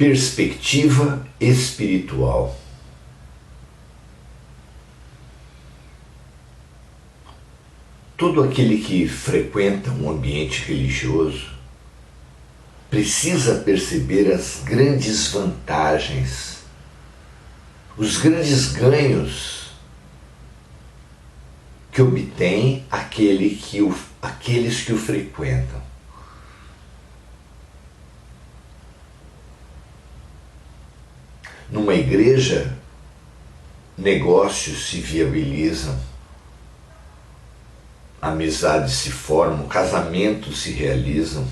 Perspectiva espiritual. Todo aquele que frequenta um ambiente religioso precisa perceber as grandes vantagens, os grandes ganhos que obtém aqueles que o frequentam. Numa igreja, negócios se viabilizam, amizades se formam, casamentos se realizam.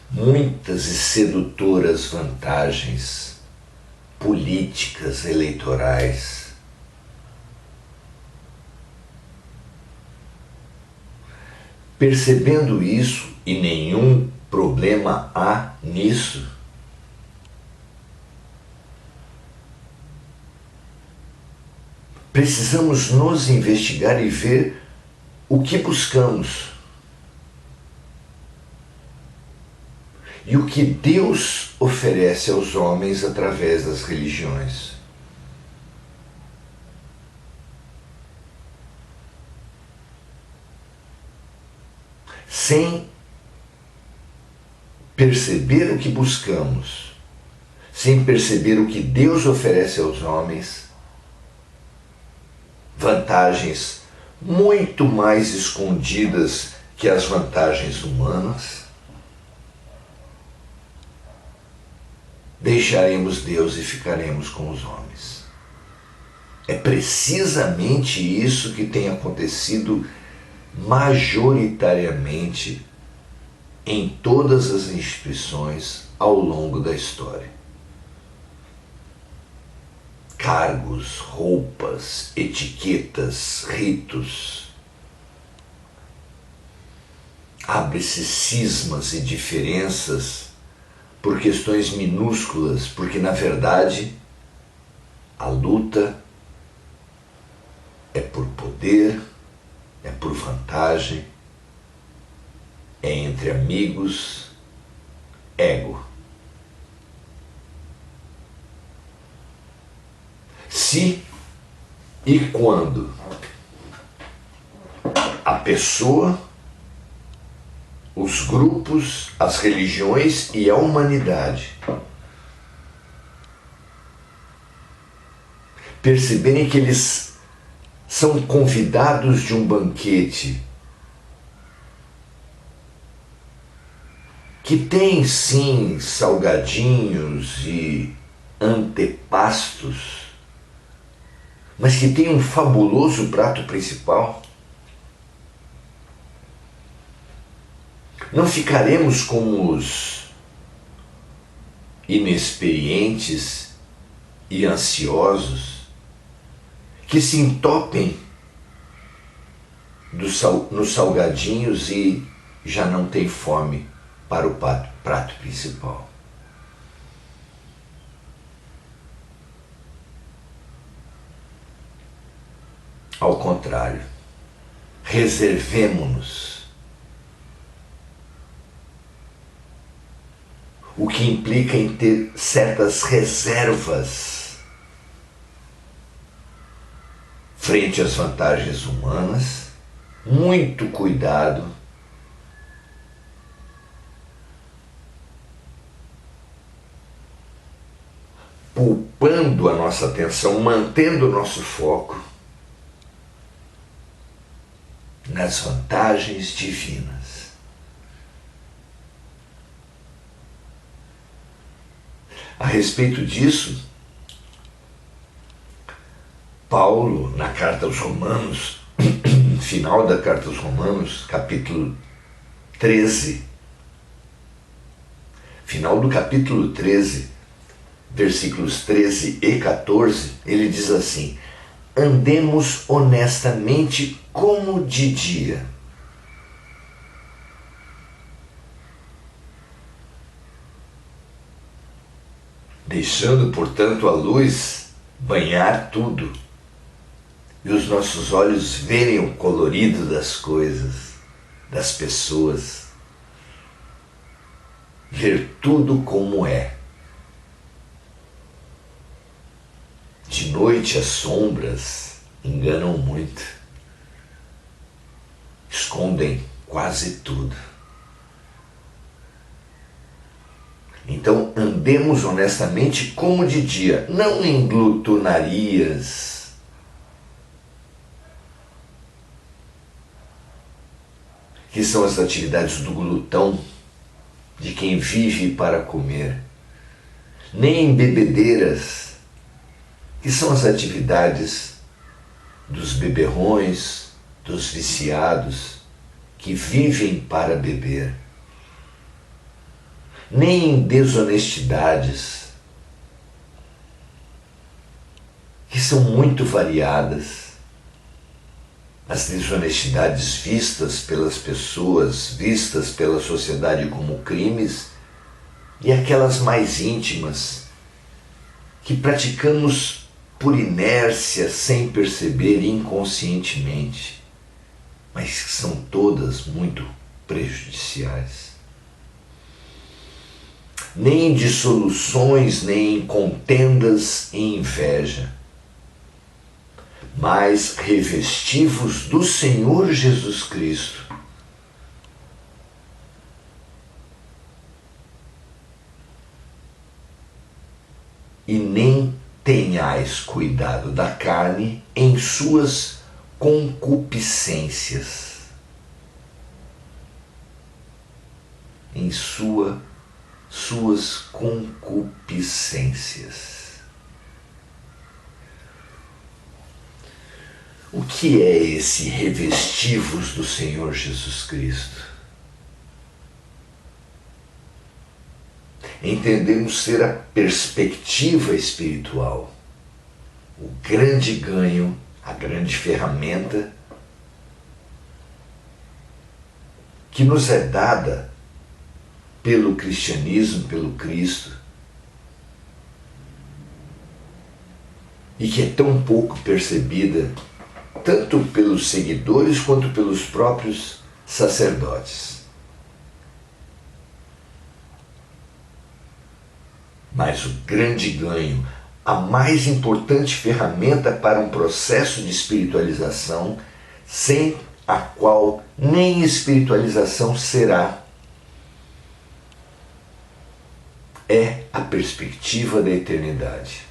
Muitas e sedutoras vantagens políticas, eleitorais. Percebendo isso, e nenhum problema há nisso, precisamos nos investigar e ver o que buscamos e o que Deus oferece aos homens através das religiões. Sem perceber o que buscamos, sem perceber o que Deus oferece aos homens, vantagens muito mais escondidas que as vantagens humanas, deixaremos Deus e ficaremos com os homens. É precisamente isso que tem acontecido majoritariamente em todas as instituições ao longo da história. Cargos, roupas, etiquetas, ritos. Abre-se cismas e diferenças por questões minúsculas, porque na verdade a luta é por poder, é por vantagem, é entre amigos, ego. Se e quando a pessoa, os grupos, as religiões e a humanidade perceberem que eles são convidados de um banquete que tem sim salgadinhos e antepastos, mas que tem um fabuloso prato principal, não ficaremos como os inexperientes e ansiosos que se entopem nos salgadinhos e já não têm fome para o prato principal. Ao contrário, reservemo-nos, o que implica em ter certas reservas frente às vantagens humanas, muito cuidado, poupando a nossa atenção, mantendo o nosso foco nas vantagens divinas. A respeito disso, Paulo, na carta aos Romanos, final da carta aos Romanos, capítulo 13, final do capítulo 13, versículos 13 e 14, ele diz assim: andemos honestamente como de dia, deixando, portanto, a luz banhar tudo e os nossos olhos verem o colorido das coisas, das pessoas. ver tudo como é. De noite as sombras enganam muito, escondem quase tudo. Então andemos honestamente como de dia, não em glutonarias, que são as atividades do glutão, de quem vive para comer, nem em bebedeiras, que são as atividades dos beberrões, dos viciados, que vivem para beber, nem em desonestidades, que são muito variadas. As desonestidades vistas pelas pessoas, vistas pela sociedade como crimes, e aquelas mais íntimas, que praticamos por inércia, sem perceber, inconscientemente, mas que são todas muito prejudiciais. Nem em dissoluções, nem em contendas e inveja, mas revestivos do Senhor Jesus Cristo. E nem tenhais cuidado da carne em suas concupiscências. Em suas concupiscências. O que é esse revestivos do Senhor Jesus Cristo? Entendemos ser a perspectiva espiritual, o grande ganho, a grande ferramenta que nos é dada pelo cristianismo, pelo Cristo, e que é tão pouco percebida tanto pelos seguidores quanto pelos próprios sacerdotes. Mas o grande ganho, a mais importante ferramenta para um processo de espiritualização, sem a qual nem espiritualização será, é a perspectiva da eternidade.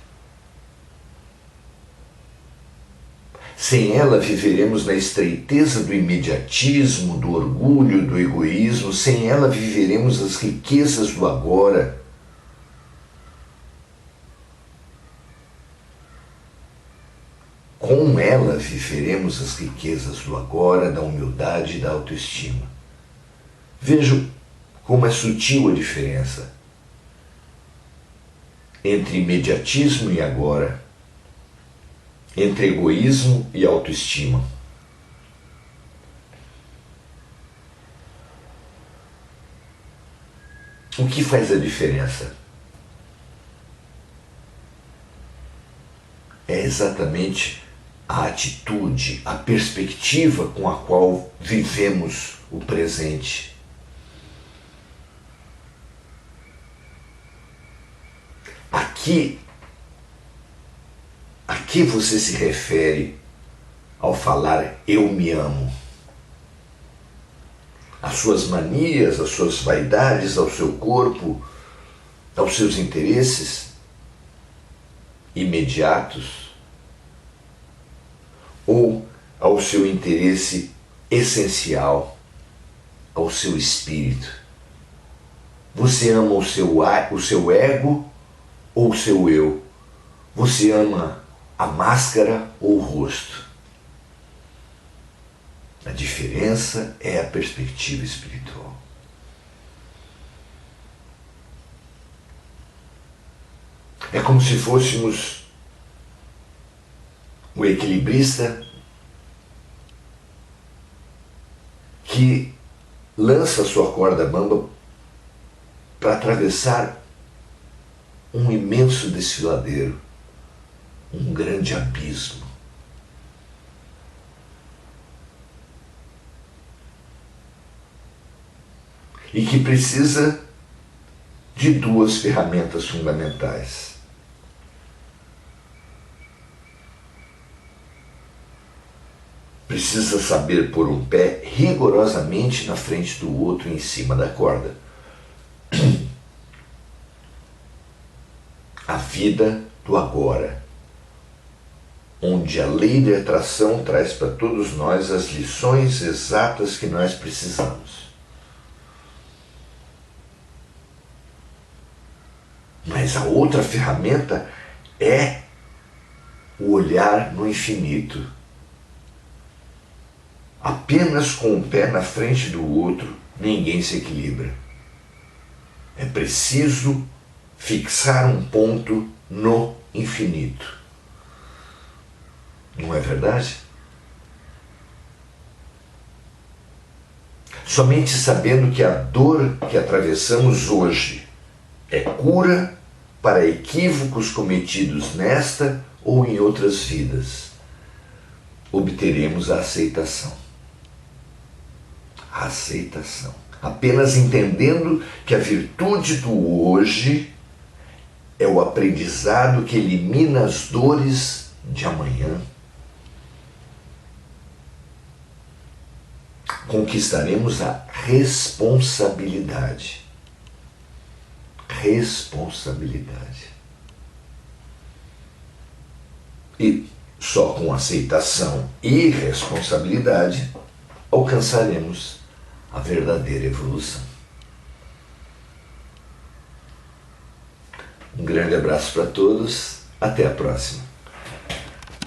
Sem ela viveremos na estreiteza do imediatismo, do orgulho, do egoísmo. Sem ela viveremos as riquezas do agora. Com ela viveremos as riquezas do agora, da humildade e da autoestima. Vejo como é sutil a diferença entre imediatismo e agora, entre egoísmo e autoestima. O que faz a diferença? É exatamente a atitude, a perspectiva com a qual vivemos o presente. A que você se refere ao falar eu me amo? Às suas manias, às suas vaidades, ao seu corpo, aos seus interesses imediatos? Ou ao seu interesse essencial, ao seu espírito? Você ama o seu ego ou o seu eu? Você ama a máscara ou o rosto? A diferença é a perspectiva espiritual. É como se fôssemos o equilibrista que lança a sua corda bamba para atravessar um imenso desfiladeiro, um grande abismo. E que precisa de duas ferramentas fundamentais. Precisa saber pôr um pé rigorosamente na frente do outro em cima da corda. A vida do agora, onde a lei de atração traz para todos nós as lições exatas que nós precisamos. Mas a outra ferramenta é o olhar no infinito. Apenas com um pé na frente do outro, ninguém se equilibra. É preciso fixar um ponto no infinito. Não é verdade? Somente sabendo que a dor que atravessamos hoje é cura para equívocos cometidos nesta ou em outras vidas, obteremos a aceitação. A aceitação. Apenas entendendo que a virtude do hoje é o aprendizado que elimina as dores de amanhã, conquistaremos a responsabilidade. Responsabilidade. E só com aceitação e responsabilidade alcançaremos a verdadeira evolução. Um grande abraço para todos, até a próxima.